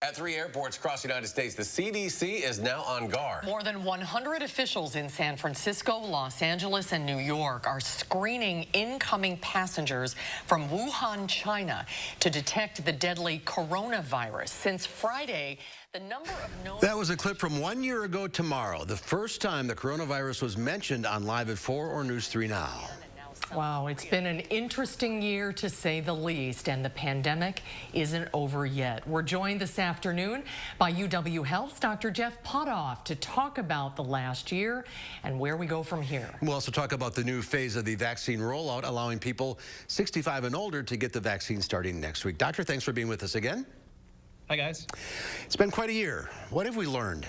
At 3 airports across the United States, the CDC is now on guard. More than 100 officials in San Francisco, Los Angeles, and New York are screening incoming passengers from Wuhan, China, to detect the deadly coronavirus. Since Friday, the number of known... That was a clip from 1 year ago tomorrow, the first time the coronavirus was mentioned on Live at 4 or News 3 Now. Wow, it's been an interesting year to say the least, and the pandemic isn't over yet. We're joined this afternoon by UW Health's Dr. Jeff Pothof to talk about the last year and where we go from here. We'll also talk about the new phase of the vaccine rollout, allowing people 65 and older to get the vaccine starting next week. Doctor, thanks for being with us again. Hi, guys. It's been quite a year. What have we learned?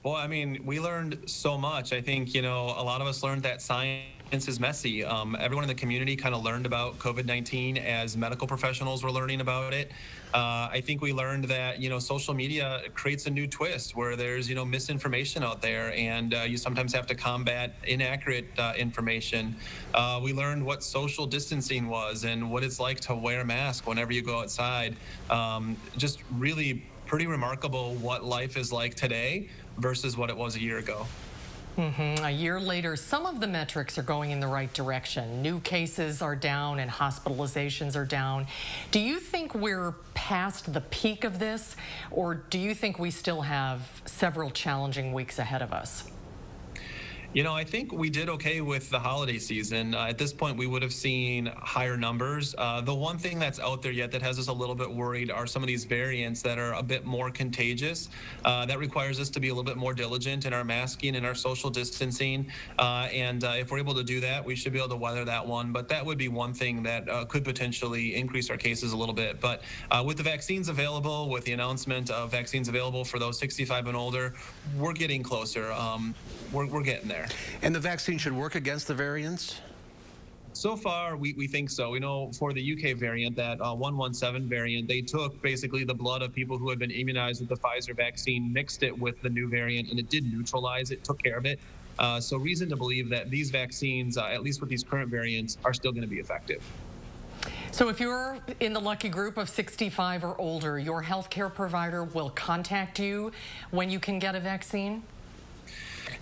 Well, I mean, we learned so much. I think, a lot of us learned that science is messy. Everyone in the community kind of learned about COVID-19 as medical professionals were learning about it. I think we learned that, social media creates a new twist where there's, misinformation out there, and you sometimes have to combat inaccurate information. We learned what social distancing was and what it's like to wear a mask whenever you go outside. Just really pretty remarkable what life is like today versus what it was a year ago. A year later, some of the metrics are going in the right direction. New cases are down and hospitalizations are down. Do you think we're past the peak of this, or do you think we still have several challenging weeks ahead of us? I think we did okay with the holiday season. At this point, we would have seen higher numbers. The one thing that's out there yet that has us a little bit worried are some of these variants that are a bit more contagious. That requires us to be a little bit more diligent in our masking and our social distancing. And if we're able to do that, we should be able to weather that one. But that would be one thing that could potentially increase our cases a little bit. But with the vaccines available, with the announcement of vaccines available for those 65 and older, we're getting closer. We're getting there. And the vaccine should work against the variants? So far, we think so. We know for the UK variant, that 117 variant, they took basically the blood of people who had been immunized with the Pfizer vaccine, mixed it with the new variant, and it did neutralize it, took care of it. So reason to believe that these vaccines, at least with these current variants, are still going to be effective. So if you're in the lucky group of 65 or older, your healthcare provider will contact you when you can get a vaccine?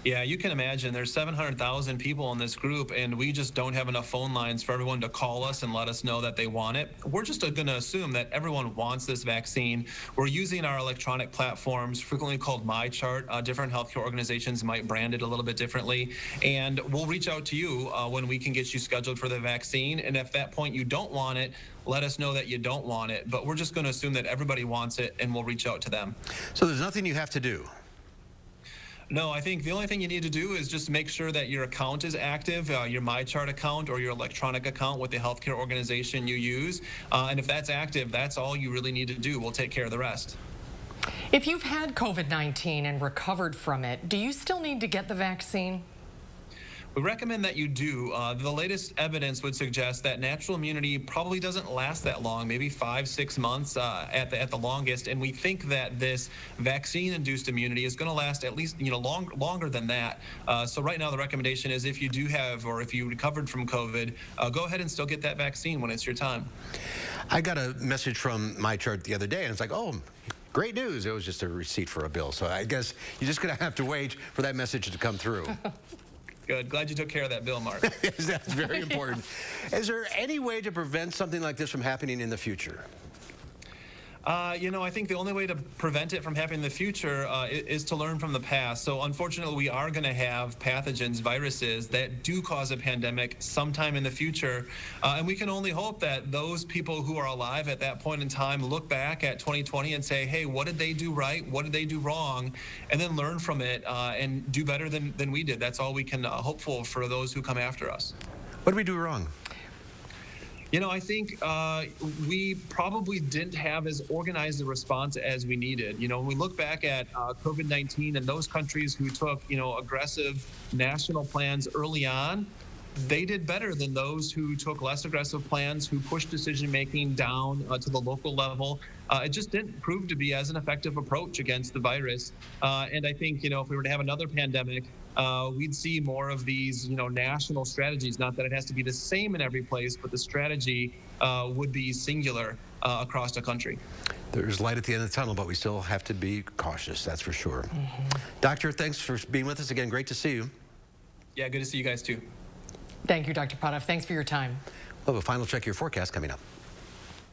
Yeah, you can imagine there's 700,000 people in this group, and we just don't have enough phone lines for everyone to call us and let us know that they want it. We're just going to assume that everyone wants this vaccine. We're using our electronic platforms, frequently called MyChart. Different healthcare organizations might brand it a little bit differently, and we'll reach out to you when we can get you scheduled for the vaccine. And if at that point you don't want it, let us know that you don't want it. But we're just going to assume that everybody wants it, and we'll reach out to them. So there's nothing you have to do? No, I think the only thing you need to do is just make sure that your account is active, your MyChart account or your electronic account with the healthcare organization you use. And if that's active, that's all you really need to do. We'll take care of the rest. If you've had COVID-19 and recovered from it, do you still need to get the vaccine? We recommend that you do. The latest evidence would suggest that natural immunity probably doesn't last that long, maybe 5-6 months at the longest. And we think that this vaccine-induced immunity is going to last at least longer than that. So right now the recommendation is if you do have, or if you recovered from COVID, go ahead and still get that vaccine when it's your time. I got a message from MyChart the other day, and it's like, oh, great news. It was just a receipt for a bill. So I guess you're just going to have to wait for that message to come through. Good. Glad you took care of that bill, Mark. Yes, that's very important. Is there any way to prevent something like this from happening in the future? I think the only way to prevent it from happening in the future is to learn from the past. So unfortunately, we are going to have pathogens, viruses that do cause a pandemic sometime in the future. And we can only hope that those people who are alive at that point in time look back at 2020 and say, hey, what did they do right? What did they do wrong? And then learn from it and do better than we did. That's all we can hope for those who come after us. What did we do wrong? I think we probably didn't have as organized a response as we needed. When we look back at COVID-19 and those countries who took, aggressive national plans early on, they did better than those who took less aggressive plans, who pushed decision-making down to the local level. It just didn't prove to be as an effective approach against the virus. And I think, if we were to have another pandemic, we'd see more of these, national strategies. Not that it has to be the same in every place, but the strategy would be singular across the country. There's light at the end of the tunnel, but we still have to be cautious, that's for sure. Doctor, thanks for being with us again. Great to see you. Yeah, good to see you guys too. Thank you, Dr. Pothof. Thanks for your time. We'll have a final check of your forecast coming up.